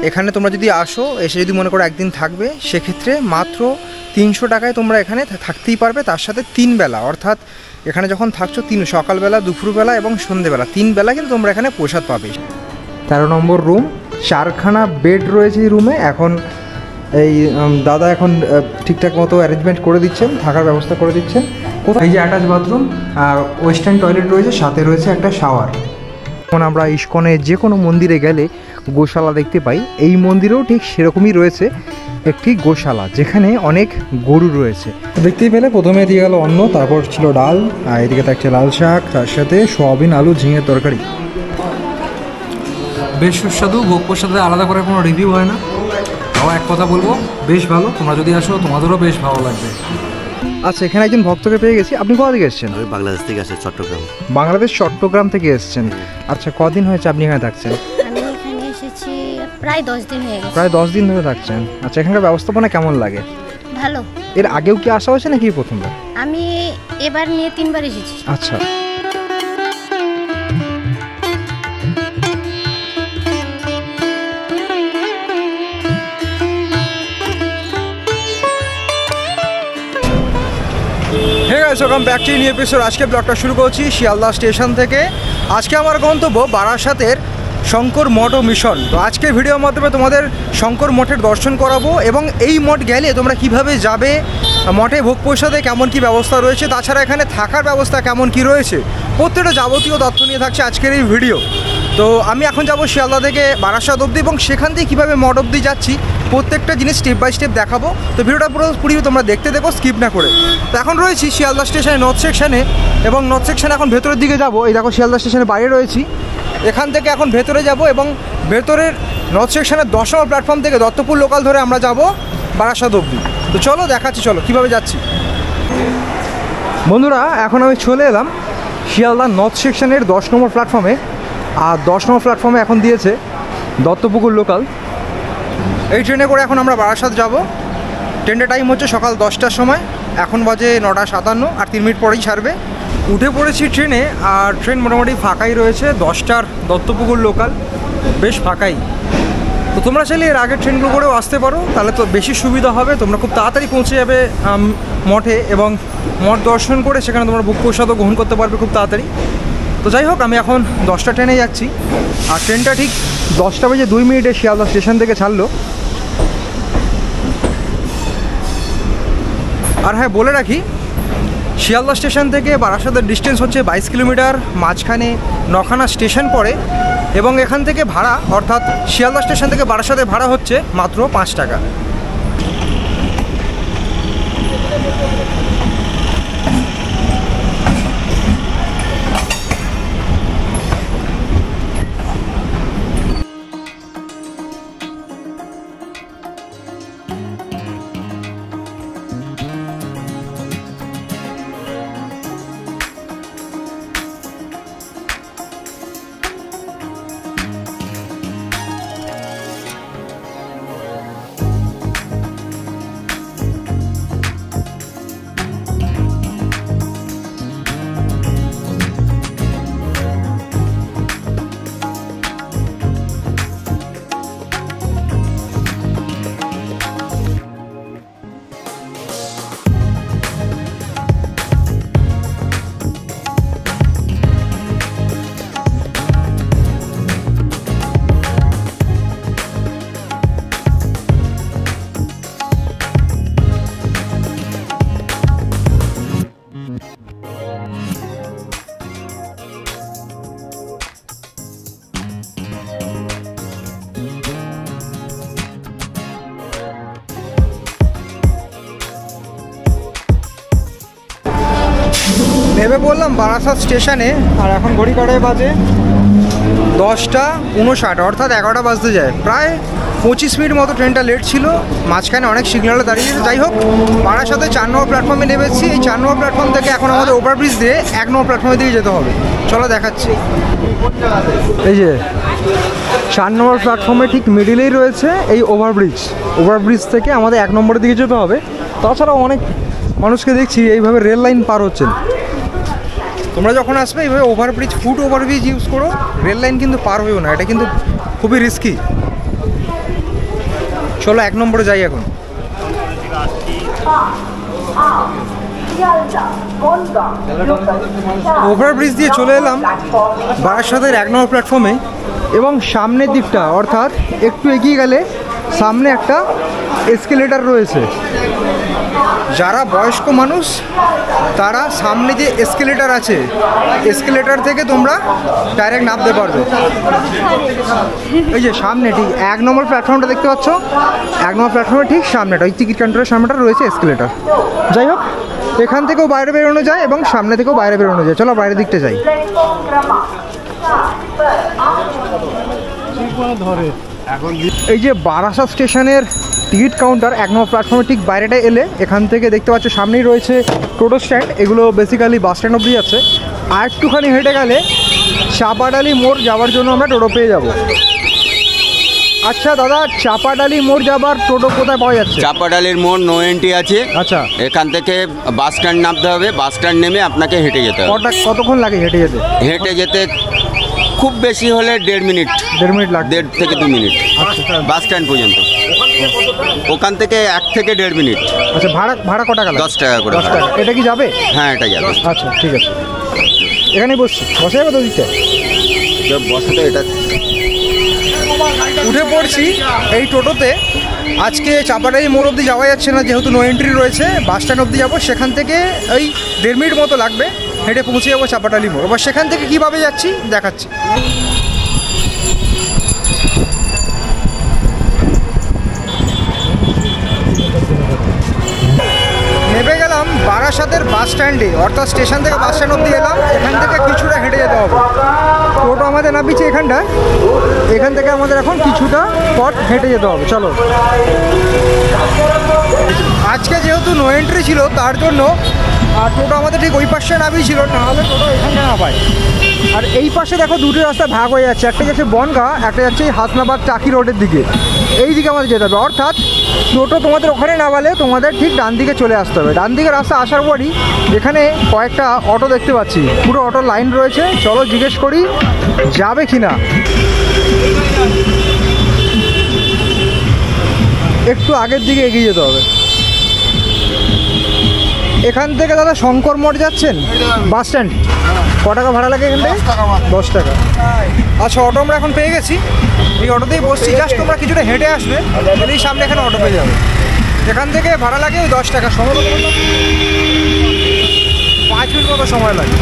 এখানে তোমরা যদি আসো, এসে যদি মনে করো একদিন থাকবে, সেক্ষেত্রে মাত্র 300 টাকায় তোমরা এখানে থাকতেই পারবে। তার সাথে 3 বেলা, অর্থাৎ এখানে যখন থাকছো সকালবেলা, দুপুরবেলা এবং সন্ধ্যেবেলা 3 বেলা কিন্তু তোমরা এখানে প্রসাদ পাবে। 13 নম্বর রুম, 4খানা বেড রয়েছে এই রুমে। এখন এই দাদা এখন ঠিকঠাক মতো অ্যারেঞ্জমেন্ট করে দিচ্ছেন, থাকার ব্যবস্থা করে দিচ্ছেন। এই যে অ্যাটাচ বাথরুম আর ওয়েস্টার্ন টয়লেট রয়েছে, সাথে রয়েছে একটা শাওয়ার। এখন আমরা ইস্কনে যে কোনো মন্দিরে গেলে গোশালা দেখতে পাই, এই মন্দিরেও ঠিক সেরকমই রয়েছে একটি গোশালা, যেখানে অনেক গরু রয়েছে। দেখতেই পেলে প্রথমে দিয়ে গেল অন্ন, তারপর ছিল ডাল, আর এদিকে থাকছে লাল শাক, তার সাথে সোয়াবিন, আলু, ঝিঙের তরকারি। বেশ সুস্বাদু। ভোগ প্রসাদের আলাদা করে কোনো রিভিউ হয় না, তাও এক কথা বলবো বেশ ভালো। তোমরা যদি আসো তোমাদেরও বেশ ভালো লাগবে। আচ্ছা, এখানে একজন ভক্তকে পেয়ে গেছি। আপনি কোথা থেকে এসেছেন? আমি বাংলাদেশ থেকে আসছি, চট্টগ্রাম। বাংলাদেশ চট্টগ্রাম থেকে এসেছেন। আচ্ছা, কদিন হয়েছে আপনি এখানে থাকছেন? আমি এখানে এসেছি প্রায় 10 দিন হয়ে গেছে। প্রায় 10 দিন ধরে থাকছেন। আচ্ছা, এখানকার ব্যবস্থাপনা কেমন লাগে? ভালো। এর আগেও কি আসা হয়েছে নাকি প্রথমবার? আমি এবার নিয়ে 3 বার এসেছি। আচ্ছা, hey guys, welcome back to new episode. আজকে ব্লগটা শুরু করছি শিয়ালদা স্টেশন থেকে। আজকে আমার গন্তব্য বারাসাতের শঙ্কর মঠ ও মিশন। তো আজকের ভিডিওর মাধ্যমে তোমাদের শঙ্কর মঠের দর্শন করাবো, এবং এই মঠ গেলে তোমরা কিভাবে যাবে, মঠে ভোগ প্রসাদে কেমন কি ব্যবস্থা রয়েছে, তাছাড়া এখানে থাকার ব্যবস্থা কেমন কি রয়েছে, প্রত্যেকটা যাবতীয় তথ্য নিয়ে থাকছে আজকের এই ভিডিও। তো আমি এখন যাব শিয়ালদা থেকে বারাসাত অবধি, এবং সেখান থেকে কীভাবে মঠ অবধি যাচ্ছি প্রত্যেকটা জিনিস স্টেপ বাই স্টেপ দেখাবো। তো ভিডিওটা পুরোপুরি তোমরা দেখতে দেখো, স্কিপ না করে। তো এখন রয়েছি শিয়ালদা স্টেশনে নর্থ সেকশানে, এবং নর্থ সেকশানে এখন ভেতরের দিকে যাব। এই দেখো শিয়ালদা স্টেশনের বাইরে রয়েছি, এখান থেকে এখন ভেতরে যাব, এবং ভেতরের নর্থ সেকশানের 10 নম্বর প্ল্যাটফর্ম থেকে দত্তপুর লোকাল ধরে আমরা যাব বারাসাত অবধি। তো চলো দেখাচ্ছি, চলো কীভাবে যাচ্ছি। বন্ধুরা, এখন আমি চলে এলাম শিয়ালদা নর্থ সেকশানের 10 নম্বর প্ল্যাটফর্মে। আর 10 নম্বর প্ল্যাটফর্মে এখন দিয়েছে দত্তপুকুর লোকাল। এই ট্রেনে করে এখন আমরা বারাসাত যাব। ট্রেনের টাইম হচ্ছে সকাল 10টার সময়, এখন বাজে 9:57, আর 3 মিনিট পরেই ছাড়বে। উঠে পড়েছি ট্রেনে, আর ট্রেন মোটামুটি ফাঁকাই রয়েছে। 10টার দত্তপুকুর লোকাল বেশ ফাঁকাই। তো তোমরা চাইলে এর আগের ট্রেনগুলো করেও আসতে পারো, তাহলে তো বেশি সুবিধা হবে। তোমরা খুব তাড়াতাড়ি পৌঁছে যাবে মঠে, এবং মঠ দর্শন করে সেখানে তোমরা ভোগ প্রসাদও গ্রহণ করতে পারবে খুব তাড়াতাড়ি। তো যাই হোক, আমি এখন 10টা ট্রেনে যাচ্ছি, আর ট্রেনটা ঠিক 10:02 শিয়ালদা স্টেশন থেকে ছাড়লো। আর হ্যাঁ, বলে রাখি, শিয়ালদা স্টেশন থেকে বারাসাতের ডিস্টেন্স হচ্ছে 22 কিলোমিটার। মাঝখানে 9খানা স্টেশন পড়ে, এবং এখান থেকে ভাড়া, অর্থাৎ শিয়ালদা স্টেশন থেকে বারাসাতের ভাড়া হচ্ছে মাত্র 5 টাকা। নেমে পড়লাম বারাসাত স্টেশনে, আর এখন ঘড়ি কাটায় বাজে 10:59, অর্থাৎ 11টা বাজতে যায়। প্রায় 25 মিনিট মতো ট্রেনটা লেট ছিল, মাঝখানে অনেক সিগন্যালে দাঁড়িয়ে। যাই হোক, বারাসাতে 4 নম্বর প্ল্যাটফর্মে নেমেছি। এই 4 নম্বর প্ল্যাটফর্ম থেকে এখন আমাদের ওভারব্রিজ দিয়ে 1 নম্বর প্ল্যাটফর্মের দিকে যেতে হবে। চলো দেখাচ্ছি। এই যে 4 নম্বর প্ল্যাটফর্মে ঠিক মিডিলেই রয়েছে এই ওভারব্রিজ। ওভারব্রিজ থেকে আমাদের 1 নম্বরের দিকে যেতে হবে। তাছাড়াও অনেক মানুষকে দেখছি এইভাবে রেল লাইন পার হচ্ছেন। তোমরা যখন আসবে এইভাবে ওভারব্রিজ, ফুট ওভারব্রিজ ইউজ করো, রেল লাইন কিন্তু পার হইও না, এটা কিন্তু খুবই রিস্কি। চলো 1 নম্বরে যাই এখন। ওভারব্রিজ দিয়ে চলে এলাম বারাসাতের 1 নম্বর প্ল্যাটফর্মে, এবং সামনের দিকটা অর্থাৎ একটু এগিয়ে গেলে সামনে একটা এসকেলেটর রয়েছে। যারা বয়স্ক মানুষ তারা সামনে যে এসকেলেটর আছে, এসকেলেটর থেকে তোমরা ডাইরেক্ট নামতে পারবে। এই যে সামনে ঠিক 1 নম্বর প্ল্যাটফর্মটা দেখতে পাচ্ছ, 1 নম্বর প্ল্যাটফর্মের ঠিক সামনেটা, ওই টিকিট কাউন্টারের সামনেটা রয়েছে এসকেলেটর। যাই হোক, এখান থেকেও বাইরে বেরোনো যায় এবং সামনে থেকেও বাইরে বেরোনো যায়। চলো বাইরের দিকটা যাই। এই যে বারাসাত স্টেশনের টিকিট কাউন্টার 1 নম্বর প্ল্যাটফর্মের ঠিক বাইরেটা এলে এখান থেকে দেখতে পাচ্ছ সামনেই রয়েছে টোটো স্ট্যান্ড। এগুলো বেসিক্যালি বাস স্ট্যান্ড অবধি আছে। আর একটুখানি হেঁটে গেলে চাপাডালি মোড় যাওয়ার জন্য আমরা টোটো পেয়ে যাব। আচ্ছা দাদা, চাপাডালি মোড় যাবার টোটো কোথায় পাওয়া যাচ্ছে? চাপাডালির মোড় নো এন্ট্রি আছে। আচ্ছা, এখান থেকে বাস স্ট্যান্ড নামতে হবে, বাস স্ট্যান্ড নেমে আপনাকে হেঁটে যেতে হবে। কতক্ষণ লাগে হেঁটে যেতে? হেঁটে যেতে খুব বেশি হলে 1.5 মিনিট, 1.5 মিনিট লাগে, 1.5 থেকে 2 মিনিট বাস স্ট্যান্ড পর্যন্ত। ওখান থেকে 1 থেকে 1.5 মিনিট। আচ্ছা, ভাড়া কত টাকা লাগে? 10 টাকা করে। 10 টাকা। এটা কি যাবে? হ্যাঁ, এটা যাবে। আচ্ছা ঠিক আছে, এখানেই বসছি, বসে যাবে তো দিতে? বসাতে এটা উঠে পড়ছি এই টোটোতে। আজকে চাপাডালি মোড় অবধি যাওয়া যাচ্ছে না, যেহেতু নো এন্ট্রি রয়েছে। বাস স্ট্যান্ড অবধি যাবো, সেখান থেকে ওই 1.5 মিনিট মতো লাগবে, হেঁটে পৌঁছে যাবো চাপাডালি মোড়। এবার সেখান থেকে কীভাবে যাচ্ছি দেখাচ্ছি। নেমে গেলাম বারাসাতের বাস স্ট্যান্ডে, অর্থাৎ স্টেশন থেকে বাস স্ট্যান্ড অবধি এলাম। এখান থেকে কিছুটা হেঁটে যেতে হবে। টোটো আমাদের নামিয়েছে এখানটায়, এখান থেকে আমাদের এখন কিছুটা পথ হেঁটে যেতে হবে। চলো, আজকে যেহেতু নো এন্ট্রি ছিল তার জন্য আর টোটো আমাদের ঠিক ওই পাশে নামিয়েছিল, নাহলে টোটো এখানে নামায়। আর এই পাশে দেখো দুটো রাস্তা ভাগ হয়ে যাচ্ছে, একটা যাচ্ছে বনগাঁ, একটা যাচ্ছে হাসনাবাদ টাকি রোডের দিকে। এই দিকে আমাদের যেতে হবে, অর্থাৎ টোটো তোমাদের ওখানে নামালে তোমাদের ঠিক ডান দিকে চলে আসতে হবে। ডান দিকে রাস্তা আসার পরই এখানে কয়েকটা অটো দেখতে পাচ্ছি, পুরো অটো লাইন রয়েছে। চলো জিজ্ঞেস করি যাবে কি না। একটু আগের দিকে এগিয়ে যেতে হবে। এখান থেকে দাদা শঙ্কর মঠ যাচ্ছেন বাস স্ট্যান্ড? ক টাকা ভাড়া লাগে এখান থেকে? 10 টাকা। আচ্ছা, অটো আমরা এখন পেয়ে গেছি, এই অটোতেই বসছি। জাস্ট তোমরা কিছুটা হেঁটে আসবে, এই সামনে এখানে অটো পেয়ে যাবে। এখান থেকে ভাড়া লাগে 10 টাকা। সময় 5 মিনিট মতো সময় লাগে।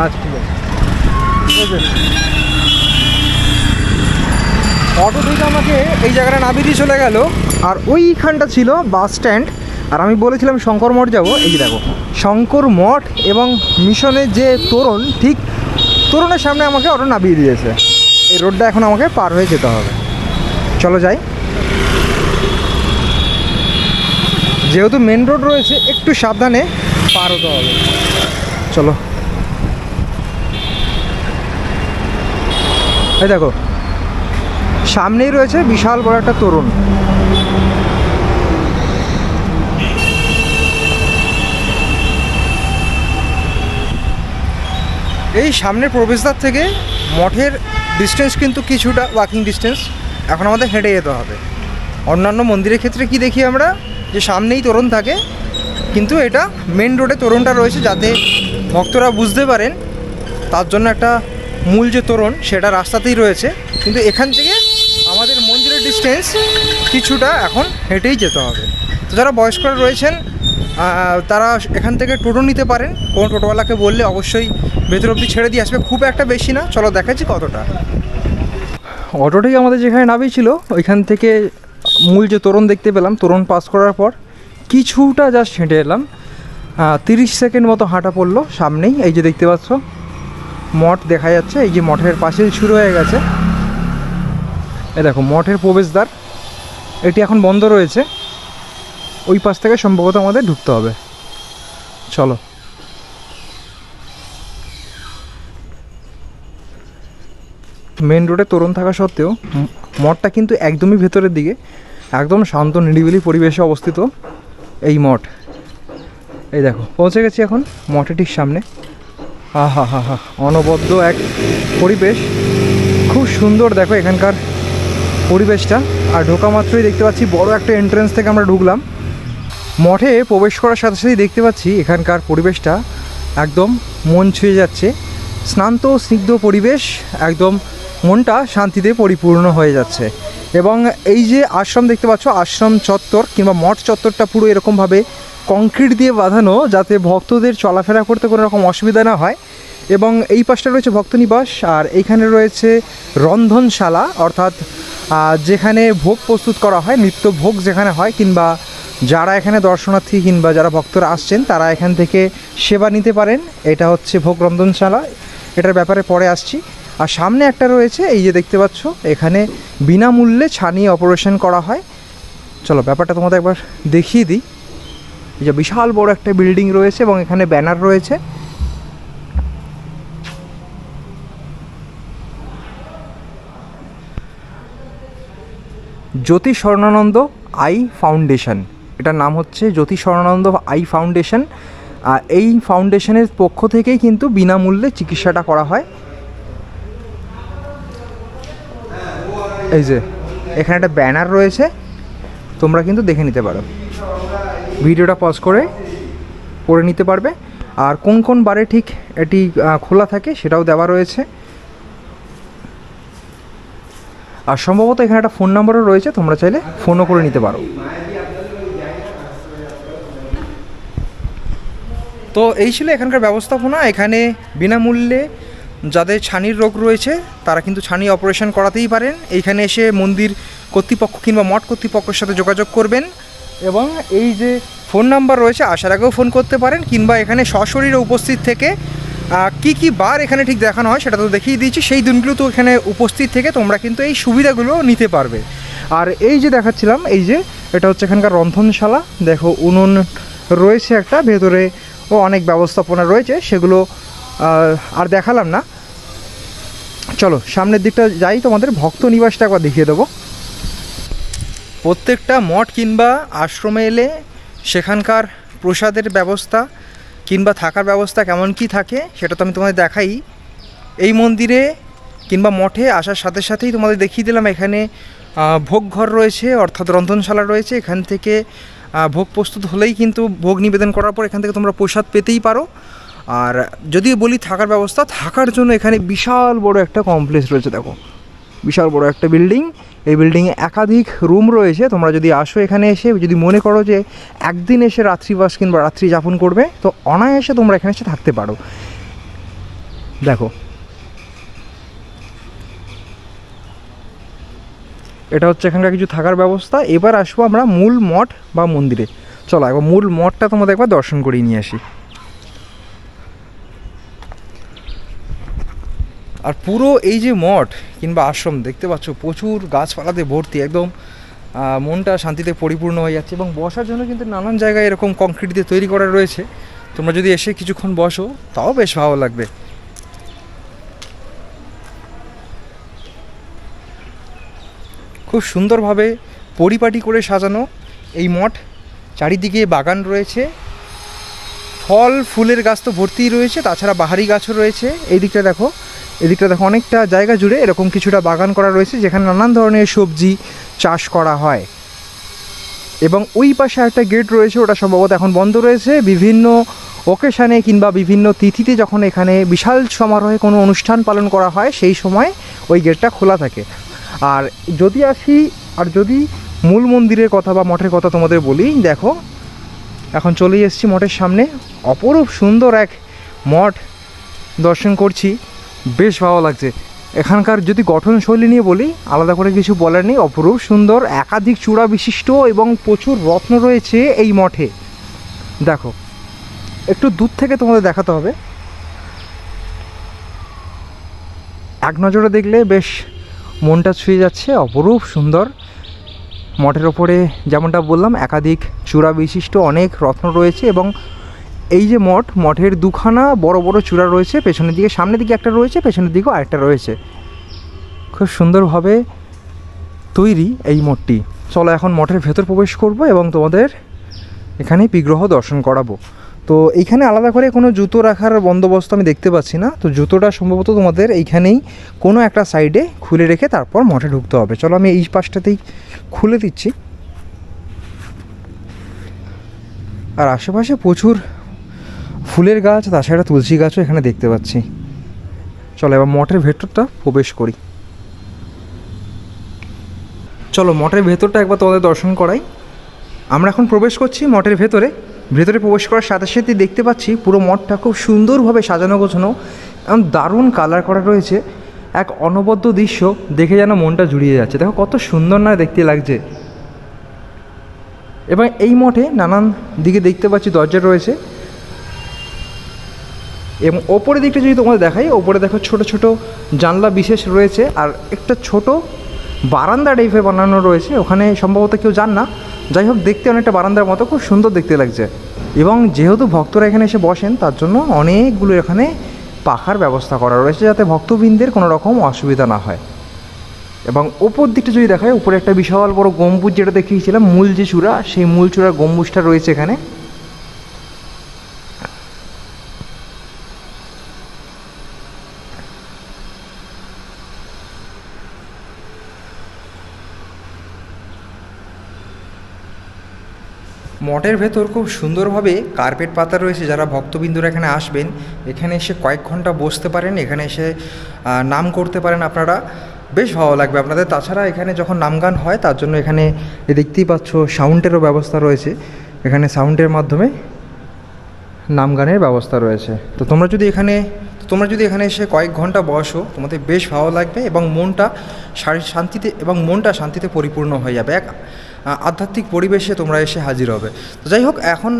আচ্ছা ঠিক আছে। অটো থেকে আমাকে এই জায়গাটা নামিয়ে দিয়ে চলে গেল। আর ওইখানটা ছিল বাস স্ট্যান্ড। আর আমি বলেছিলাম শঙ্কর মঠ যাবো। এই যে দেখো শঙ্কর মঠ এবং মিশনের যে তোরণ, ঠিক তোরণের সামনে আমাকে অটো নামিয়ে দিয়েছে। এই রোডটা এখন আমাকে পার হয়ে যেতে হবে। চলো যাই। যেহেতু মেন রোড রয়েছে, একটু সাবধানে পার হতে হবে। চলো, এই দেখো সামনেই রয়েছে বিশাল বড় একটা তোরণ। এই সামনের প্রবেশদ্বার থেকে মঠের ডিস্টেন্স কিন্তু কিছুটা ওয়াকিং ডিস্টেন্স। এখন আমাদের হেঁটে যেতে হবে। অন্যান্য মন্দিরের ক্ষেত্রে কি দেখি আমরা, যে সামনেই তোরণ থাকে, কিন্তু এটা মেন রোডে তোরণটা রয়েছে, যাতে ভক্তরা বুঝতে পারেন তার জন্য একটা মূল যে তোরণ সেটা রাস্তাতেই রয়েছে। কিন্তু এখান থেকে আমাদের মন্দিরের ডিস্টেন্স কিছুটা এখন হেঁটেই যেতে হবে। তো যারা বয়স্করা রয়েছেন তারা এখান থেকে টোটো নিতে পারেন। কোনো টোটোওয়ালাকে বললে অবশ্যই ভেতর অবধি ছেড়ে দিয়ে আসবে, খুব একটা বেশি না। চলো দেখাচ্ছি কতটা। অটোটি আমাদের যেখানে নামিয়েছিল ওইখান থেকে মূল যে তোরণ দেখতে পেলাম, তোরণ পাস করার পর কিছুটা জাস্ট হেঁটে এলাম। 30 সেকেন্ড মতো হাঁটা পড়লো। সামনেই এই যে দেখতে পাচ্ছ মঠ দেখা যাচ্ছে, এই যে মঠের পাশেই শুরু হয়ে গেছে। এই দেখো মঠের প্রবেশদ্বার, এটি এখন বন্ধ রয়েছে। ওই পাশ থেকে সম্ভবত আমাদের ঢুকতে হবে। চলো, মেন রোডে তোরণ থাকা সত্ত্বেও মঠটা কিন্তু একদমই ভেতরের দিকে, একদম শান্ত নিরিবিলি পরিবেশে অবস্থিত এই মঠ। এই দেখো পৌঁছে গেছি এখন মঠের ঠিক সামনে। আহা হা হা, অনবদ্য এক পরিবেশ, খুব সুন্দর। দেখো এখানকার পরিবেশটা। আর ঢোকা মাত্রই দেখতে পাচ্ছি বড় একটা এন্ট্রেন্স থেকে আমরা ঢুকলাম। মঠে প্রবেশ করার সাথে সাথেই দেখতে পাচ্ছি এখানকার পরিবেশটা একদম মন ছুঁয়ে যাচ্ছে। স্নান্ত স্নিগ্ধ পরিবেশ, একদম মনটা শান্তিতে পরিপূর্ণ হয়ে যাচ্ছে। এবং এই যে আশ্রম দেখতে পাচ্ছ, আশ্রম চত্বর কিংবা মঠ চত্বরটা পুরো এরকমভাবে কংক্রিট দিয়ে বাঁধানো, যাতে ভক্তদের চলাফেরা করতে কোনো রকম অসুবিধা না হয়। এবং এই পাশটা রয়েছে ভক্তনিবাস, আর এইখানে রয়েছে রন্ধনশালা, অর্থাৎ যেখানে ভোগ প্রস্তুত করা হয়, নিত্য ভোগ যেখানে হয়, কিংবা যারা এখানে দর্শনার্থী কিংবা যারা ভক্তরা আসছেন তারা এখান থেকে সেবা নিতে পারেন। এটা হচ্ছে ভোগ রন্ধনশালা, এটার ব্যাপারে পরে আসছি। আর সামনে একটা রয়েছে, এই যে দেখতে পাচ্ছ, এখানে বিনামূল্যে ছানি অপারেশন করা হয়। চলো ব্যাপারটা তোমাদের একবার দেখিয়ে দিই। এই যে বিশাল বড় একটা বিল্ডিং রয়েছে এবং এখানে ব্যানার রয়েছে। জ্যোতি স্বর্ণানন্দ আই ফাউন্ডেশন, এটার নাম হচ্ছে জ্যোতি স্বর্ণানন্দ আই ফাউন্ডেশন। আর এই ফাউন্ডেশনের পক্ষ থেকেই কিন্তু বিনামূল্যে চিকিৎসাটা করা হয়। এই যে এখানে একটা ব্যানার রয়েছে, তোমরা কিন্তু দেখে নিতে পারো, ভিডিওটা পজ করে পড়ে নিতে পারবে। আর কোন কোন বারে ঠিক এটি খোলা থাকে সেটাও দেওয়া রয়েছে। আর সম্ভবত এখানে একটা ফোন নাম্বারও রয়েছে, তোমরা চাইলে ফোনও করে নিতে পারো। তো এই ছিল এখানকার ব্যবস্থাপনা। এখানে বিনামূল্যে যাদের ছানির রোগ রয়েছে তারা কিন্তু ছানি অপারেশন করাতেই পারেন। এইখানে এসে মন্দির কর্তৃপক্ষ কিংবা মঠ কর্তৃপক্ষের সাথে যোগাযোগ করবেন। এবং এই যে ফোন নাম্বার রয়েছে, আসার আগেও ফোন করতে পারেন, কিংবা এখানে সশরীরে উপস্থিত থেকে কি বার এখানে ঠিক দেখানো হয় সেটা তো দেখিয়ে দিয়েছি, সেই দিনগুলো তো এখানে উপস্থিত থেকে তোমরা কিন্তু এই সুবিধাগুলো নিতে পারবে। আর এই যে দেখাচ্ছিলাম, এই যে এটা হচ্ছে এখানকার রন্ধনশালা। দেখো উনুন রয়েছে একটা, ভেতরে ও অনেক ব্যবস্থাপনা রয়েছে, সেগুলো আর দেখালাম না। চলো সামনের দিকটা যাই, তোমাদের ভক্ত নিবাসটা একবার দেখিয়ে দেবো। প্রত্যেকটা মঠ কিংবা আশ্রমে এলে সেখানকার প্রসাদের ব্যবস্থা কিংবা থাকার ব্যবস্থা কেমন কি থাকে সেটা তো আমি তোমাদের দেখাই। এই মন্দিরে কিংবা মঠে আসার সাথে সাথেই তোমাদের দেখিয়ে দিলাম, এখানে ভোগ ঘর রয়েছে, অর্থাৎ রন্ধনশালা রয়েছে। এখান থেকে ভোগ প্রস্তুত হলেই কিন্তু ভোগ নিবেদন করার পর এখান থেকে তোমরা প্রসাদ পেতেই পারো। আর যদি বলি থাকার ব্যবস্থা, থাকার জন্য এখানে বিশাল বড় একটা কমপ্লেক্স রয়েছে। দেখো বিশাল বড় একটা বিল্ডিং, এই বিল্ডিংয়ে একাধিক রুম রয়েছে। তোমরা যদি আসো এখানে এসে, যদি মনে করো যে একদিন এসে রাত্রিবাস কিংবা রাত্রি যাপন করবে, তো অনায়াসে তোমরা এখানে এসে থাকতে পারো। দেখো এটা হচ্ছে এখানকার কিছু থাকার ব্যবস্থা। এবার আসবো আমরা মূল মঠ বা মন্দিরে। চলো একবার মূল মঠটা তোমাদের একবার দর্শন করিয়ে নিয়ে আসি। আর পুরো এই যে মঠ কিংবা আশ্রম দেখতে পাচ্ছ, প্রচুর গাছপালাতে ভর্তি, একদম মনটা শান্তিতে পরিপূর্ণ হয়ে যাচ্ছে। এবং বসার জন্য কিন্তু নানান জায়গায় এরকম কংক্রিট দিয়ে তৈরি করা রয়েছে। তোমরা যদি এসে কিছুক্ষণ বসো তাও বেশ ভালো লাগবে। খুব সুন্দরভাবে পরিপাটি করে সাজানো এই মঠ। চারিদিকে বাগান রয়েছে, ফল ফুলের গাছ তো ভর্তিই রয়েছে, তাছাড়া বাহারি গাছও রয়েছে। এই দিকটা দেখো, এদিকটা দেখো, অনেকটা জায়গা জুড়ে এরকম কিছুটা বাগান করা রয়েছে, যেখানে নানান ধরনের সবজি চাষ করা হয়। এবং ওই পাশে একটা গেট রয়েছে, ওটা সম্ভবত এখন বন্ধ রয়েছে। বিভিন্ন ওকেশানে কিংবা বিভিন্ন তিথিতে যখন এখানে বিশাল সমারোহে কোনো অনুষ্ঠান পালন করা হয়, সেই সময় ওই গেটটা খোলা থাকে। আর যদি আসি, আর যদি মূল মন্দিরের কথা বা মঠের কথা তোমাদের বলি, দেখো এখন চলেই এসেছি মঠের সামনে। অপরূপ সুন্দর এক মঠ দর্শন করছি, বেশ ভালো লাগছে। এখানকার যদি গঠনশৈলী নিয়ে বলি, আলাদা করে কিছু বলার নেই, অপরূপ সুন্দর। একাধিক চূড়া বিশিষ্ট এবং প্রচুর রত্ন রয়েছে এই মঠে। দেখো একটু দূর থেকে তোমাদের দেখাতে হবে, এক নজরে দেখলে বেশ মনটা ছুঁয়ে যাচ্ছে। অপরূপ সুন্দর। মঠের ওপরে যেমনটা বললাম, একাধিক চূড়া বিশিষ্ট অনেক রত্ন রয়েছে। এবং এই যে মঠের দুখানা বড় বড় চূড়া রয়েছে, পেছনের দিকে, সামনের দিকে একটা রয়েছে, পেছনের দিকেও আরেকটা রয়েছে। খুব সুন্দরভাবে তৈরি এই মঠটি। চলো এখন মঠের ভেতর প্রবেশ করব এবং তোমাদের এখানে বিগ্রহ দর্শন করাবো। তো এইখানে আলাদা করে কোনো জুতো রাখার বন্দোবস্ত আমি দেখতে পাচ্ছি না। তো জুতোটা সম্ভবত তোমাদের এইখানেই কোনো একটা সাইডে খুলে রেখে তারপর মঠে ঢুকতে হবে। চলো আমি এই পাশটাতেই খুলে দিচ্ছি। আর আশেপাশে প্রচুর ফুলের গাছ, তাছাড়া তুলসী গাছও এখানে দেখতে পাচ্ছি। চলো এবার মঠের ভেতরটা প্রবেশ করি। চলো মঠের ভেতরটা একবার তোমাদের দর্শন করাই। আমরা এখন প্রবেশ করছি মঠের ভেতরে। ভেতরে প্রবেশ করার সাথে সাথে দেখতে পাচ্ছি পুরো মঠটা খুব সুন্দরভাবে সাজানো গোছানো এবং দারুণ কালার করা রয়েছে। এক অনবদ্য দৃশ্য দেখে যেন মনটা জুড়িয়ে যাচ্ছে। দেখো কত সুন্দর না দেখতে লাগছে। এবং এই মঠে নানান দিকে দেখতে পাচ্ছি দরজা রয়েছে এবং ওপরের দিকটা যদি তোমাদের দেখাই, ওপরে দেখো ছোট ছোট জানলা বিশেষ রয়েছে আর একটা ছোট বারান্দা টাইপের বানানো রয়েছে। ওখানে সম্ভবত কেউ যান না, যাই হোক দেখতে অনেকটা বারান্দার মতো খুব সুন্দর দেখতে লাগছে। এবং যেহেতু ভক্তরা এখানে এসে বসেন তার জন্য অনেকগুলো এখানে পাখার ব্যবস্থা করা রয়েছে যাতে ভক্তবৃন্দের কোনো রকম অসুবিধা না হয়। এবং ওপর দিকটা যদি দেখায়, উপরে একটা বিশাল বড় গম্বুজ যেটা দেখিয়েছিলাম, মূল যে চূড়া, সেই মূল চূড়ার গম্বুজটা রয়েছে এখানে। মঠের ভেতর খুব সুন্দরভাবে কার্পেট পাতা রয়েছে। যারা ভক্তবিন্দুরা এখানে আসবেন, এখানে এসে কয়েক ঘন্টা বসতে পারেন, এখানে এসে নাম করতে পারেন আপনারা, বেশ ভালো লাগবে আপনাদের। তাছাড়া এখানে যখন নামগান হয় তার জন্য এখানে দেখতেই পাচ্ছ সাউন্ডেরও ব্যবস্থা রয়েছে। এখানে সাউন্ডের মাধ্যমে নামগানের ব্যবস্থা রয়েছে। তো তোমরা যদি এখানে এসে কয়েক ঘন্টা বসো, তোমাদের বেশ ভালো লাগবে এবং মনটা শান্তিতে পরিপূর্ণ হয়ে যাবে। এক আধ্যাত্মিক পরিবেশে তোমরা এসে হাজির হবে। তো যাই হোক, এখন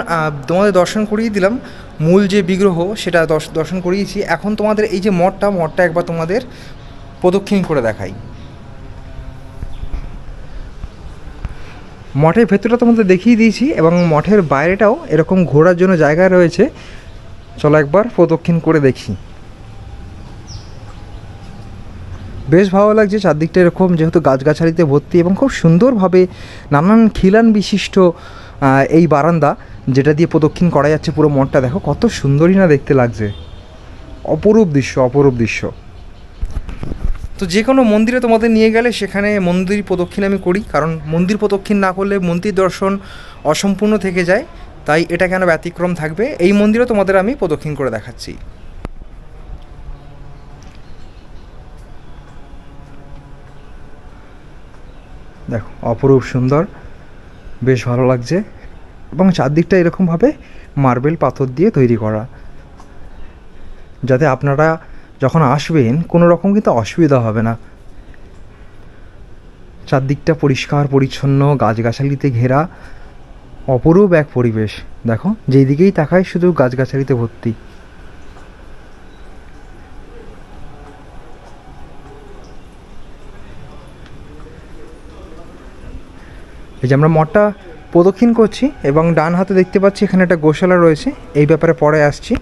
তোমাদের দর্শন করিয়ে দিলাম মূল যে বিগ্রহ, সেটা দর্শন করিয়েছি। এখন তোমাদের এই যে মঠটা একবার তোমাদের প্রদক্ষিণ করে দেখাই। মঠের ভেতরটা তোমাদের দেখিয়ে দিয়েছি এবং মঠের বাইরেটাও এরকম ঘোরার জন্য জায়গা রয়েছে। চলো একবার প্রদক্ষিণ করে দেখি। বেশ ভালো লাগছে চারদিকটা এরকম, যেহেতু গাছগাছালিতে ভর্তি এবং খুব সুন্দরভাবে নানান খিলান বিশিষ্ট এই বারান্দা যেটা দিয়ে প্রদক্ষিণ করা যাচ্ছে পুরো মঠটা। দেখো কত সুন্দরই না দেখতে লাগছে, অপরূপ দৃশ্য। তো যে কোনো মন্দিরে তোমাদের নিয়ে গেলে সেখানে মন্দির প্রদক্ষিণ আমি করি, কারণ মন্দির প্রদক্ষিণ না করলে মন্দির দর্শন অসম্পূর্ণ থেকে যায়, তাই এটা কেন ব্যতিক্রম থাকবে। এই মন্দিরও তোমাদের আমি প্রদক্ষিণ করে দেখাচ্ছি। দেখো অপরূপ সুন্দর, বেশ ভালো লাগছে এবং চারদিকটা এরকমভাবে মার্বেল পাথর দিয়ে তৈরি করা, যাতে আপনারা যখন আসবেন কোনো রকম কিন্তু অসুবিধা হবে না। চারদিকটা পরিষ্কার পরিচ্ছন্ন, গাছগাছালিতে ঘেরা, অপরূপ এক পরিবেশ। দেখো যেই দিকেই তাকায় শুধু গাছগাছালিতে ভর্তি। এই যে আমরা মঠটা প্রদক্ষিণ করছি এবং ডান হাতে দেখতে পাচ্ছি এখানে একটা গোশালা রয়েছে, এই ব্যাপারে পরে আসছি।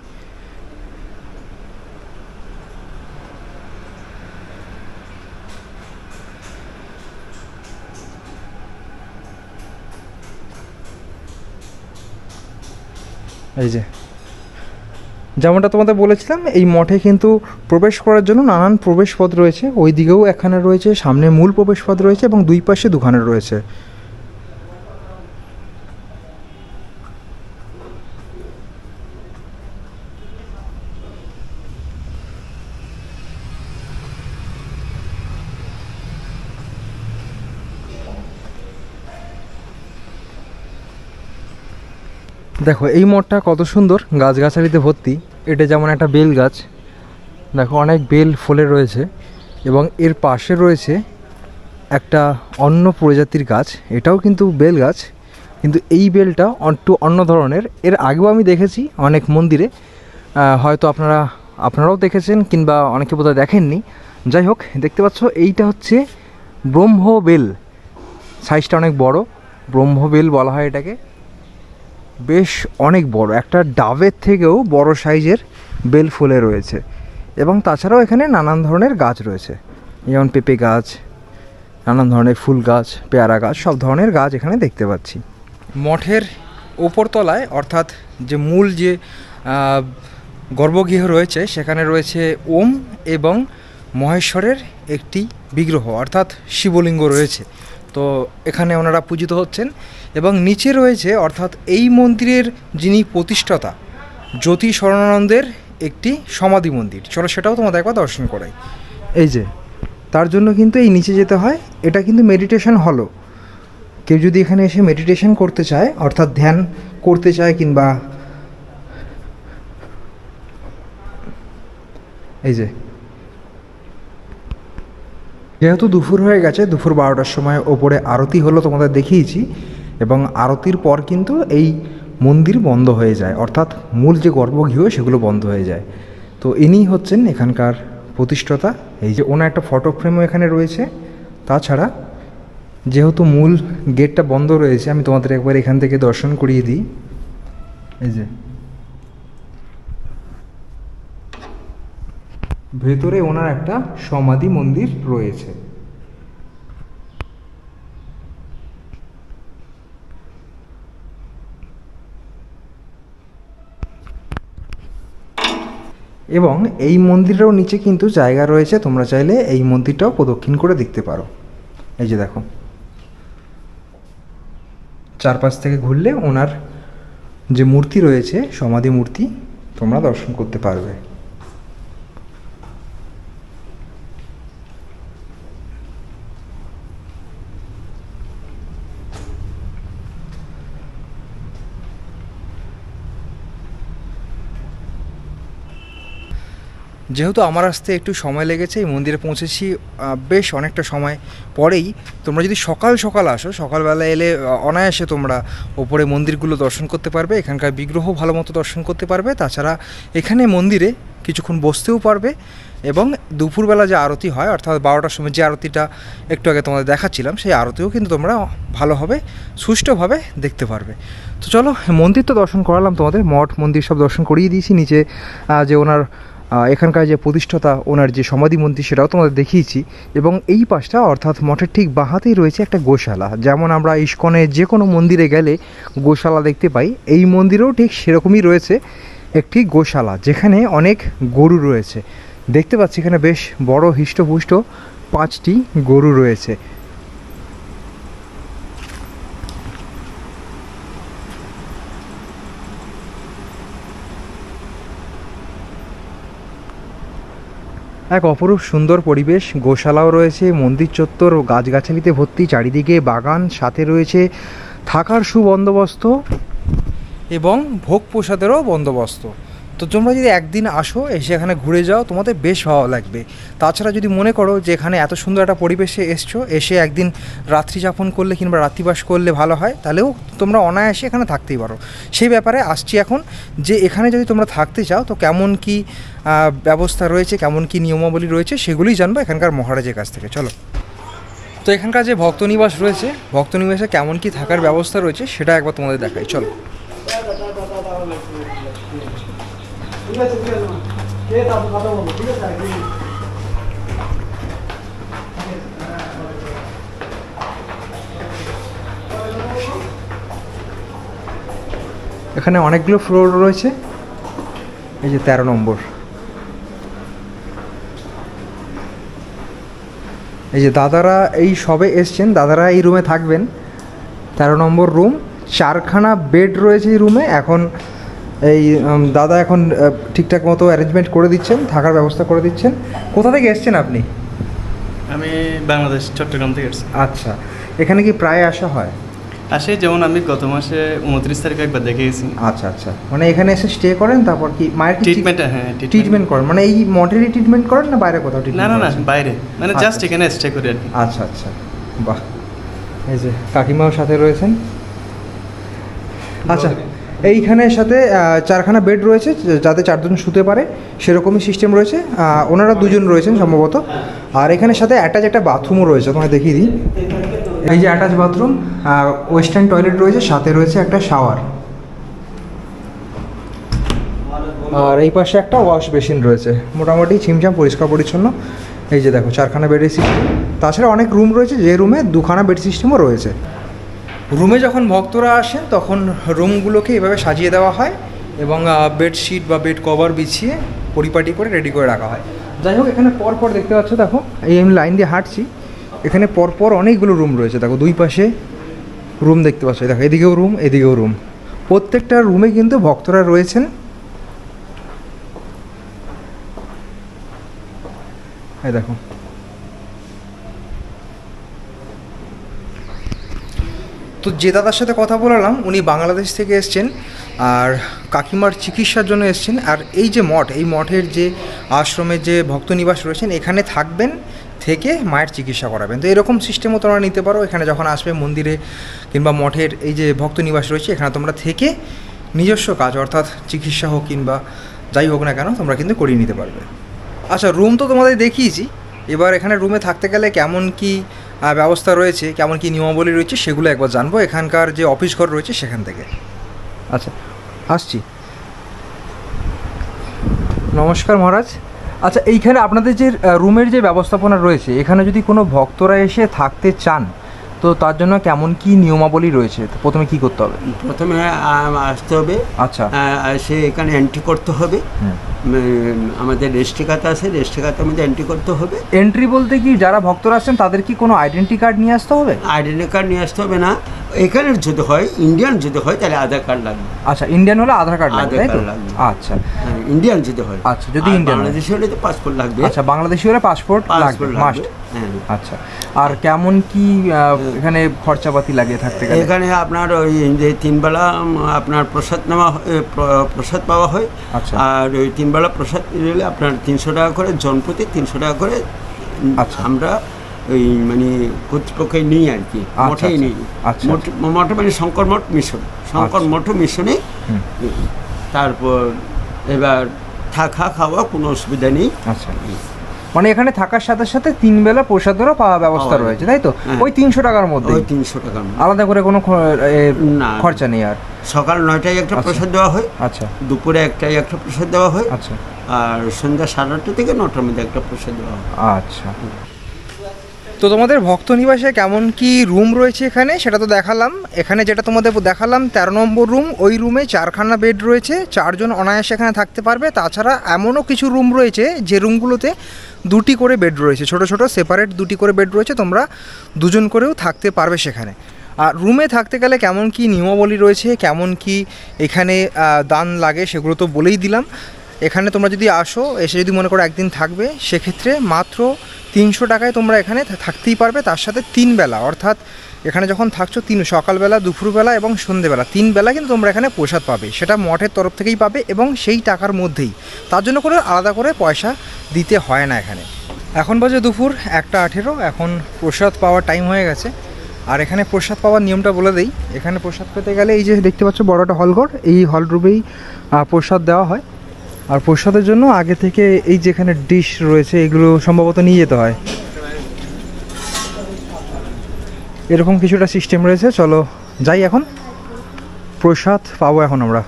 এই যে যেমনটা তোমাদের বলেছিলাম, এই মঠে কিন্তু প্রবেশ করার জন্য নানান প্রবেশপথ রয়েছে। ওই দিকেও একখানে রয়েছে, সামনে মূল প্রবেশপথ রয়েছে এবং দুই পাশে দুখানে রয়েছে। দেখো এই মঠটা কত সুন্দর, গাছগাছালিতে ভর্তি। এটা যেমন একটা বেল গাছ, দেখো অনেক বেল ফলে রয়েছে এবং এর পাশে রয়েছে একটা অন্য প্রজাতির গাছ, এটাও কিন্তু বেল গাছ, কিন্তু এই বেলটা একটু অন্য ধরনের। এর আগেও আমি দেখেছি অনেক মন্দিরে, হয়তো আপনারাও দেখেছেন কিংবা অনেকে বোধহয় দেখেননি। যাই হোক, দেখতে পাচ্ছ এইটা হচ্ছে ব্রহ্মবেল, সাইজটা অনেক বড়, ব্রহ্মবেল বলা হয় এটাকে। বেশ অনেক বড়, একটা ডাবের থেকেও বড় সাইজের বেল ফুলে রয়েছে এবং তাছাড়াও এখানে নানান ধরনের গাছ রয়েছে, যেমন পেঁপে গাছ, নানান ধরনের ফুল গাছ, পেয়ারা গাছ, সব ধরনের গাছ এখানে দেখতে পাচ্ছি। মঠের ওপরতলায় অর্থাৎ যে মূল যে গর্ভগৃহ রয়েছে সেখানে রয়েছে ওম এবং মহেশ্বরের একটি বিগ্রহ অর্থাৎ শিবলিঙ্গ রয়েছে। তো এখানে ওনারা পূজিত হচ্ছেন এবং নিচে রয়েছে অর্থাৎ এই মন্দিরের যিনি প্রতিষ্ঠাতা জ্যোতি শরণানন্দের একটি সমাধি মন্দির। চলো সেটাও তোমাদের একবার দর্শন করাই। এই যে তার জন্য কিন্তু এই নিচে যেতে হয়। এটা কিন্তু মেডিটেশন হলও। কেউ যদি এখানে এসে মেডিটেশন করতে চায় অর্থাৎ ধ্যান করতে চায় কিংবা এই যে যেহেতু দুপুর হয়ে গেছে, দুপুর 12টার সময় ওপরে আরতি হলো তোমাদের দেখিয়েছি এবং আরতির পর কিন্তু এই মন্দির বন্ধ হয়ে যায় অর্থাৎ মূল যে গর্ভগৃহ সেগুলো বন্ধ হয়ে যায়। তো ইনিই হচ্ছেন এখানকার প্রতিষ্ঠাতা। এই যে ওনার একটা ফটো ফ্রেমও এখানে রয়েছে। তাছাড়া যেহেতু মূল গেটটা বন্ধ রয়েছে আমি তোমাদের একবার এখান থেকে দর্শন করিয়ে দিই। এই যে ভেতরে ওনার একটা সমাধি মন্দির রয়েছে। এবং এই মন্দিরেরও নিচে কিন্তু জায়গা রয়েছে, তোমরা চাইলে এই মন্দিরটাও প্রদক্ষিণ করে দেখতে পারো। এই যে দেখো চারপাশ থেকে ঘুরলে ওনার যে মূর্তি রয়েছে সমাধি মূর্তি তোমরা দর্শন করতে পারবে। যেহেতু আমার আসতে একটু সময় লেগেছে, এই মন্দিরে পৌঁছেছি বেশ অনেকটা সময় পরেই। তোমরা যদি সকাল সকাল আসো, সকালবেলা এলে অনায়াসে তোমরা ওপরে মন্দিরগুলো দর্শন করতে পারবে, এখানকার বিগ্রহ ভালো মতো দর্শন করতে পারবে। তাছাড়া এখানে মন্দিরে কিছুক্ষণ বসতেও পারবে এবং দুপুরবেলা যে আরতি হয় অর্থাৎ 12টার সময় যে আরতিটা একটু আগে তোমাদের দেখাচ্ছিলাম সেই আরতিও কিন্তু তোমরা ভালোভাবে সুষ্ঠুভাবে দেখতে পারবে। তো চলো, মন্দির তো দর্শন করালাম তোমাদের, মঠ মন্দির সব দর্শন করিয়ে দিয়েছি। নিচে যে ওনার এখানকার যে প্রতিষ্ঠাতা ওনার যে সমাধি মন্দির সেটাও তোমাদের দেখিয়েছি। এবং এই পাশটা অর্থাৎ মঠের ঠিক বাঁহাতেই রয়েছে একটা গোশালা। যেমন আমরা ইস্কনে যে কোনো মন্দিরে গেলে গোশালা দেখতে পাই, এই মন্দিরেও ঠিক সেরকমই রয়েছে একটি গোশালা যেখানে অনেক গরু রয়েছে। দেখতে পাচ্ছি এখানে বেশ বড় হৃষ্টপুষ্ট 5টি গরু রয়েছে। এক অপরূপ সুন্দর পরিবেশ, গোশালাও রয়েছে, মন্দির চত্বর গাছগাছালিতে ভর্তি, চারিদিকে বাগান, সাথে রয়েছে থাকার সুবন্দোবস্ত এবং ভোগ প্রসাদেরও বন্দোবস্ত। তো তোমরা যদি একদিন আসো, এসে এখানে ঘুরে যাও, তোমাদের বেশ ভালো লাগবে। তাছাড়া যদি মনে করো যে এখানে এত সুন্দর একটা পরিবেশে এসছো, এসে একদিন রাত্রি যাপন করলে কিংবা রাত্রিবাস করলে ভালো হয়, তাহলেও তোমরা অনায়াসে এখানে থাকতেই পারো। সেই ব্যাপারে আসছি এখন, যে এখানে যদি তোমরা থাকতে চাও তো কেমন কি ব্যবস্থা রয়েছে, কেমন কি নিয়মাবলী রয়েছে সেগুলোই জানবো এখানকার মহারাজের কাছ থেকে। চলো, তো এখানকার যে ভক্তনিবাস রয়েছে, ভক্তনিবাসে কেমন কি থাকার ব্যবস্থা রয়েছে সেটা একবার তোমাদের দেখাই। চলো। এখানে অনেকগুলো ফ্লোর রয়েছে। এই যে 13 নম্বর, এই যে দাদারা এই সবে এসছেন, দাদারা এই রুমে থাকবেন। 13 নম্বর রুম, 4খানা বেড রয়েছে এই রুমে। এখন এই দাদা এখন ঠিকঠাক মতো অ্যারেঞ্জমেন্ট করে দিচ্ছেন, থাকার ব্যবস্থা করে দিচ্ছেন। কোথা থেকে এসছেন আপনি? আমি বাংলাদেশ, চট্টগ্রাম থেকে এসেছি। আচ্ছা, এখানে কি প্রায় আসা হয়? আসে, যেমন আমি গত মাসে 29 তারিখে একবার দেখে গেছি। আচ্ছা আচ্ছা, মানে এখানে এসে স্টে করেন, তারপর কি মায়ের ট্রিটমেন্ট? হ্যাঁ, ট্রিটমেন্ট করেন। মানে এই মঠেরই ট্রিটমেন্ট করেন না বাইরে কোথাও ট্রিটমেন্ট? না না না, বাইরে, মানে জাস্ট এখানে স্টে করি আর কি। আচ্ছা আচ্ছা, বাহ। এই যে কাকিমাও সাথে রয়েছেন। আচ্ছা, এইখানের সাথে 4খানা বেড রয়েছে যাতে 4 জন শুতে পারে, সেরকমই সিস্টেম রয়েছে। ওনারা 2 জন রয়েছেন সম্ভবত। আর এখানের সাথে অ্যাটাচ একটা বাথরুমও রয়েছে, তোমায় দেখিয়ে দিই। এই যে অ্যাটাচ বাথরুম, ওয়েস্টার্ন টয়লেট রয়েছে, সাথে রয়েছে একটা শাওয়ার। আর এই পাশে একটা ওয়াশ বেসিন রয়েছে। মোটামুটি ছিমছাম পরিষ্কার পরিচ্ছন্ন। এই যে দেখো 4খানা বেডের সিস্টেম। তাছাড়া অনেক রুম রয়েছে, যে রুমে 2খানা বেড সিস্টেমও রয়েছে। রুমে যখন ভক্তরা আসেন তখন রুমগুলোকে এভাবে সাজিয়ে দেওয়া হয় এবং বেডশিট বা বেড কভার বিছিয়ে পরিপাটি করে রেডি করে রাখা হয়। যাই হোক, এখানে পরপর দেখতে পাচ্ছ, দেখো এই আমি লাইন দিয়ে হাঁটছি, এখানে পরপর অনেকগুলো রুম রয়েছে। দেখো দুই পাশে রুম দেখতে পাচ্ছ, দেখো এদিকেও রুম এদিকেও রুম, প্রত্যেকটা রুমে কিন্তু ভক্তরা রয়েছেন। এই দেখো, তো যে দাদার সাথে কথা বলালাম উনি বাংলাদেশ থেকে এসছেন আর কাকিমার চিকিৎসার জন্য এসছেন। আর এই যে মঠ, এই মঠের যে আশ্রমের যে ভক্ত নিবাস রয়েছেন এখানে থাকবেন, থেকে মায়ের চিকিৎসা করাবেন। তো এরকম সিস্টেমও তোমরা নিতে পারো। এখানে যখন আসবে মন্দিরে কিংবা মঠের এই যে ভক্ত নিবাস রয়েছে এখানে তোমরা থেকে নিজস্ব কাজ অর্থাৎ চিকিৎসা হোক কিংবা যাই হোক না কেন তোমরা কিন্তু করিয়ে নিতে পারবে। আচ্ছা, রুম তো তোমাদের দেখিয়েছি, এবার এখানে রুমে থাকতে গেলে কেমন কি ব্যবস্থা রয়েছে, কেমন কি নিয়মাবলী রয়েছে সেগুলো একবার জানবো এখানকার যে অফিস ঘর রয়েছে সেখান থেকে। আচ্ছা, আসছি। নমস্কার মহারাজ। আচ্ছা, এইখানে আপনাদের যে রুমের যে ব্যবস্থাপনা রয়েছে এখানে যদি কোনো ভক্তরা এসে থাকতে চান তো তার জন্য কেমন কি নিয়মাবলী রয়েছে? তো প্রথমে কি করতে হবে? প্রথমে আসতে হবে, আচ্ছা, সে এখানে এন্ট্রি করতে হবে। আমাদের রেজিস্ট্রি খাতা আছে, রেজিস্ট্রি খাতার মধ্যে এন্ট্রি করতে হবে। এন্ট্রি বলতে কি যারা ভক্তরা আসছেন তাদের কি কোনো আইডেন্টি কার্ড নিয়ে আসতে হবে? আইডেন্টি কার্ড নিয়ে আসতে হবে না, এখানে যদি হয় ইন্ডিয়ান যদি হয় তাহলে আধার কার্ড লাগবে। আচ্ছা, ইন্ডিয়ান হলে আধার কার্ড লাগবে, তাই তো? লাগবে। আচ্ছা, ইন্ডিয়ান যদি হয়। আচ্ছা, যদি ইন্ডিয়ান, বাংলাদেশি হলে তো পাসপোর্ট লাগবে। আচ্ছা, বাংলাদেশি হলে পাসপোর্ট লাগবে মাস্ট। আচ্ছা, আর কেমন কি এখানে খরচাপাতি লাগে থাকতে গেলে? এখানে আপনার ওই যে 3 বেলা আপনার প্রসাদ প্রসাদ পাওয়া হয়। আচ্ছা, আর ওই 3 বেলা প্রসাদ নিলে আপনার 300 টাকা করে, জনপ্রতি 300 টাকা করে। আচ্ছা, আমরা ওই মানে কর্তৃপক্ষে নিই আর কি, মঠেই নিই। আচ্ছা, মঠ মানে শঙ্কর মঠ মিশন, শঙ্কর মঠ মিশনে। তারপর এবার থাকা খাওয়া কোনো অসুবিধা নেই। আচ্ছা, মানে এখানে থাকার সাথে সাথে 3 বেলা প্রসাদেরও পাওয়া ব্যবস্থা রয়েছে, তাই তো? ওই 300 টাকার মধ্যে, ওই 300 টাকার মধ্যে, আলাদা করে কোনো খরচা নেই। আর সকাল 9টায় একটা প্রসাদ দেওয়া হয়। আচ্ছা, দুপুরে একটাই একটা প্রসাদ দেওয়া হয়। আচ্ছা, আর সন্ধ্যা 8:30 থেকে 9টার মধ্যে একটা প্রসাদ দেওয়া হয়। আচ্ছা, তো তোমাদের ভক্ত নিবাসে কেমন কি রুম রয়েছে এখানে সেটা তো দেখালাম। এখানে যেটা তোমাদের দেখালাম 13 নম্বর রুম, ওই রুমে 4খানা বেড রয়েছে, 4 জন অনায়াসে এখানে থাকতে পারবে। তাছাড়া এমনও কিছু রুম রয়েছে যে রুমগুলোতে 2টি করে বেড রয়েছে, ছোট ছোট সেপারেট 2টি করে বেড রয়েছে, তোমরা 2 জন করেও থাকতে পারবে সেখানে। আর রুমে থাকতে গেলে কেমন কি নিয়মাবলী রয়েছে, কেমন কি এখানে দান লাগে সেগুলো তো বলেই দিলাম। এখানে তোমরা যদি আসো, এসে যদি মনে করো একদিন থাকবে, সেক্ষেত্রে মাত্র 300 টাকায় তোমরা এখানে থাকতেই পারবে। তার সাথে 3 বেলা, অর্থাৎ এখানে যখন থাকছো সকালবেলা, দুপুরবেলা এবং সন্ধ্যেবেলা 3 বেলা কিন্তু তোমরা এখানে প্রসাদ পাবে, সেটা মঠের তরফ থেকেই পাবে এবং সেই টাকার মধ্যেই, তার জন্য করে আলাদা করে পয়সা দিতে হয় না এখানে। এখন বাজে দুপুর 1:18, এখন প্রসাদ পাওয়ার টাইম হয়ে গেছে। আর এখানে প্রসাদ পাওয়ার নিয়মটা বলে দেই। এখানে প্রসাদ পেতে গেলে এই যে দেখতে পাচ্ছ বড় একটা হলঘর, এই হল রুমেই প্রসাদ দেওয়া হয়। আর প্রসাদের জন্য আগে থেকে এই যেখানে ডিশ রয়েছে এগুলো সম্ভবত নিয়ে যেতে হয়, এরকম কিছুটা সিস্টেম রয়েছে। চলো যাই, এখন প্রসাদ পাবো এখন আমরা।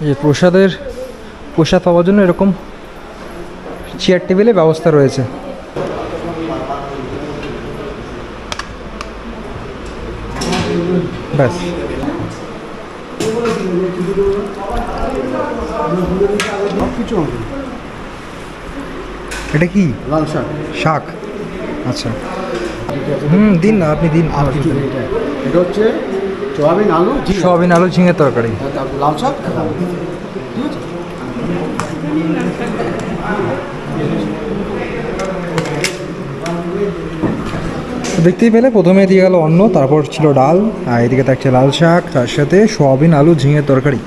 এই প্রসাদ পাওয়ার জন্য এরকম চেয়ার টেবিলে ব্যবস্থা রয়েছে। ব্যাস, এটা কি? লাল শাক। শাক, আচ্ছা। দিন না, আপনি দিন। এটা হচ্ছে সোয়াবিন আলু, সোয়াবিন আলু ঝিঙের তরকারি, লাল শাক। দেখতেই পেলে প্রথমে দিয়ে গেল অন্ন, তারপর ছিল ডাল, আর এদিকে থাকছে লাল শাক, তার সাথে সোয়াবিন আলু ঝিঙের তরকারি।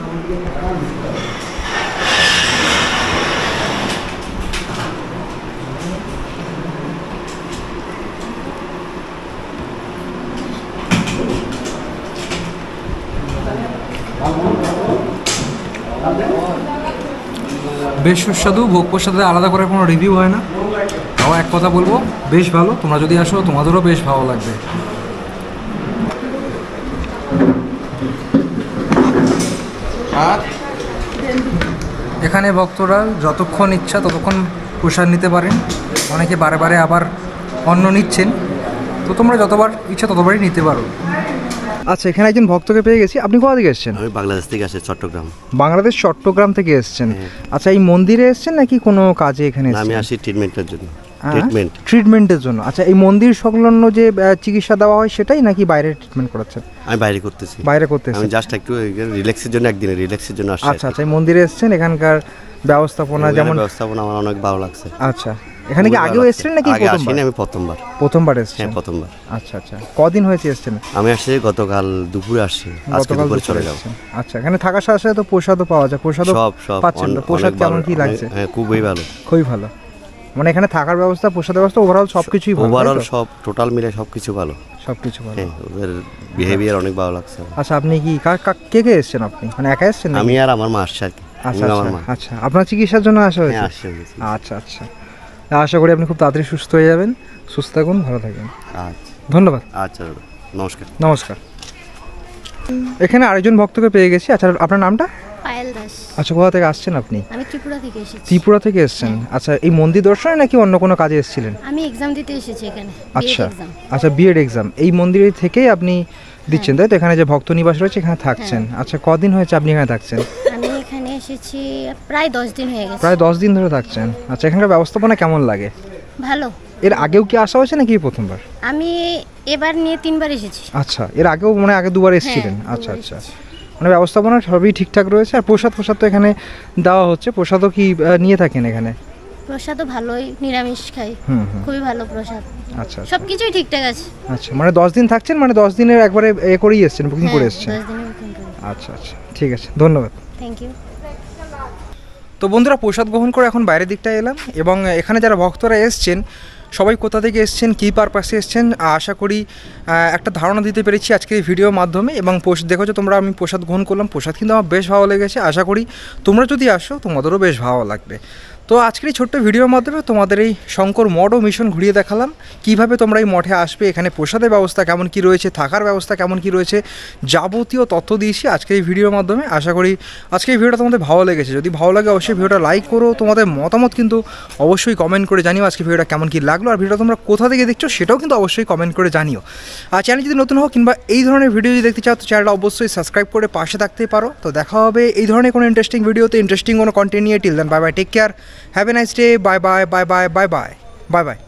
বেশ সুস্বাদু। ভোগ প্রসাদে আলাদা করে কোনো রিভিউ হয় না, তাও এক কথা বলবো বেশ ভালো। তোমরা যদি আসো তোমাদেরও বেশ ভালো লাগবে। এখানে ভক্তরা যতক্ষণ ইচ্ছা ততক্ষণ প্রসাদ নিতে পারেন। অনেকে বারে বারে আবার অন্ন নিচ্ছেন, তো তোমরা যতবার ইচ্ছা ততবারই নিতে পারো। আচ্ছা, এখানে একজন ভক্তকে পেয়ে গেছি। আপনি কোথা থেকে এসেছেন? আমি বাংলাদেশ থেকে আসি, চট্টগ্রাম। বাংলাদেশ চট্টগ্রাম থেকে এসেছেন। আচ্ছা, এই মন্দিরে এসেছেন নাকি কোনো কাজে এখানে এসেছেন? আমি আসি ট্রিটমেন্টের জন্য। ট্রিটমেন্টের জন্য। আচ্ছা, এই মন্দির সংলগ্ন যে চিকিৎসা দেওয়া হয় সেটাই নাকি বাইরে ট্রিটমেন্ট করাচ্ছেন? আমি বাইরে করতেছি। বাইরে করতেছি, আমি জাস্ট একটু রিল্যাক্সের জন্য, একদিনের রিল্যাক্সের জন্য আসছি। আচ্ছা আচ্ছা, এই মন্দিরে এসেছেন, এখানকার ব্যবস্থাপনা যেমন ব্যবস্থাপনা আমার অনেক ভালো লাগছে। আচ্ছা, এখানে কি আগেও এসেছিলেন নাকি প্রথমবার? আমি প্রথমবার। প্রথমবার এসেছেন? হ্যাঁ, প্রথমবার। আচ্ছা আচ্ছা, কদিন হয়েছে এসেছেন? আমি আসছি গতকাল দুপুরে আসছি, আজকে দুপুরে চলে যাব। আচ্ছা, এখানে থাকার সাথে সাথে তো প্রসাদও পাওয়া যায়, প্রসাদও পাচ্ছেন? প্রসাদ কেমন কি লাগছে? হ্যাঁ, খুবই ভালো, খুবই ভালো। মানে এখানে থাকার ব্যবস্থা, প্রসাদ ব্যবস্থা, ওভারঅল সবকিছুই ভালো। ওভারঅল সব টোটাল মিলে সবকিছু ভালো, সবকিছু ভালো। হ্যাঁ, ওদের বিহেভিয়ার অনেক ভালো লাগছে। আচ্ছা, আপনি কি কে কে এসেছেন? আপনি মানে একা এসেছেন? আমি আর আমার মা আসছি আর কি। আচ্ছা আচ্ছা, আপনার চিকিৎসার জন্য আসা হয়েছে? আচ্ছা আচ্ছা, আশা করি আপনি খুব তাড়াতাড়ি সুস্থ হয়ে যাবেন। সুস্থ থাকুন, ভালো থাকবেন। আচ্ছা, ধন্যবাদ। আচ্ছা, নমস্কার। নমস্কার। এখানে আরেকজন ভক্তকে পেয়ে গেছি। আচ্ছা, আপনার নামটা? পায়েল দাস। আচ্ছা, কোথা থেকে আসছেন আপনি? আমি ত্রিপুরা থেকে এসেছি। ত্রিপুরা থেকে এসেছেন? আচ্ছা, এই মন্দির দর্শনে নাকি অন্য কোনো কাজে এসেছিলেন? আমি এক্সাম দিতে এসেছি এখানে। আচ্ছা আচ্ছা, বিএড এক্সাম এই মন্দিরে থেকেই আপনি দিচ্ছেন, তাই তো? এখানে যে ভক্ত নিবাস রয়েছে এখানে থাকছেন। আচ্ছা, কদিন হয়েছে আপনি এখানে থাকছেন? আমি এখানে এসেছি প্রায় 10 দিন হয়ে গেছে। প্রায় 10 দিন ধরে থাকছেন। আচ্ছা, এখানকার ব্যবস্থাপনা কেমন লাগে? ভালো। এর আগেও কি আসা হয়েছে নাকি প্রথমবার? আমি এবার নিয়ে 3 বার এসেছি। আচ্ছা, এর আগেও মানে আগে 2বার এসেছিলেন? আচ্ছা আচ্ছা, মানে ব্যবস্থাপনা সবই ঠিকঠাক রয়েছে। আর প্রসাদ তো এখানে দেওয়া হচ্ছে। প্রসাদও কি নিয়ে থাকেন এখানে? প্রসাদও ভালোই, নিরামিষ খাই, খুবই ভালো প্রসাদ। আচ্ছা, সবকিছুই ঠিকঠাক আছে। আচ্ছা, মানে 10 দিন থাকছেন, মানে 10 দিনের একবারে করেই এসেছেন, বুকিং করে এসেছেন? 10 দিনের বুকিং করে। আচ্ছা আচ্ছা, ঠিক আছে, ধন্যবাদ। Thank you. তো বন্ধুরা, প্রসাদ গ্রহণ করে এখন বাইরের দিকটায় এলাম, এবং এখানে যারা ভক্তরা এসছেন সবাই কোথা থেকে এসছেন, কী পারপাসে এসছেন, আশা করি একটা ধারণা দিতে পেরেছি আজকের এই ভিডিওর মাধ্যমে। এবং দেখেছো তোমরা, আমি প্রসাদ গ্রহণ করলাম, প্রসাদ কিন্তু আমার বেশ ভালো লেগেছে। আশা করি তোমরা যদি আসো তোমাদেরও বেশ ভালো লাগবে। তো আজকের এই ছোট্ট ভিডিওর মাধ্যমে তোমাদের এই শঙ্কর মঠ ও মিশন ঘুরিয়ে দেখালাম, কিভাবে তোমরা এই মঠে আসবে, এখানে প্রসাদের ব্যবস্থা কেমন কি রয়েছে, থাকার ব্যবস্থা কেমন কি রয়েছে, যাবতীয় তথ্য দিয়েছি আজকের এই ভিডিওর মাধ্যমে। আশা করি আজকের এই ভিডিওটা তোমাদের ভালো লেগেছে। যদি ভালো লাগে অবশ্যই ভিডিওটা লাইক করো, তোমাদের মতামত কিন্তু অবশ্যই কমেন্ট করে জানিও আজকে ভিডিওটা কেমন কি লাগলো। আর ভিডিওটা তোমরা কোথা থেকে দেখছো সেটাও কিন্তু অবশ্যই কমেন্ট করে জানিও। আর চ্যানেল যদি নতুন হও কিংবা এই ধরনের ভিডিও যদি দেখতে চাও তো চ্যানেলটা অবশ্যই সাবস্ক্রাইব করে পাশে থাকতে পারো। তো দেখা হবে এই ধরনের কোনো ইন্টারেস্টিং ভিডিওতে, ইন্টারেস্টিং কোনো কন্টেন্ট নিয়ে। Till then, bye bye, take care, have a nice day, bye bye bye bye bye bye bye by.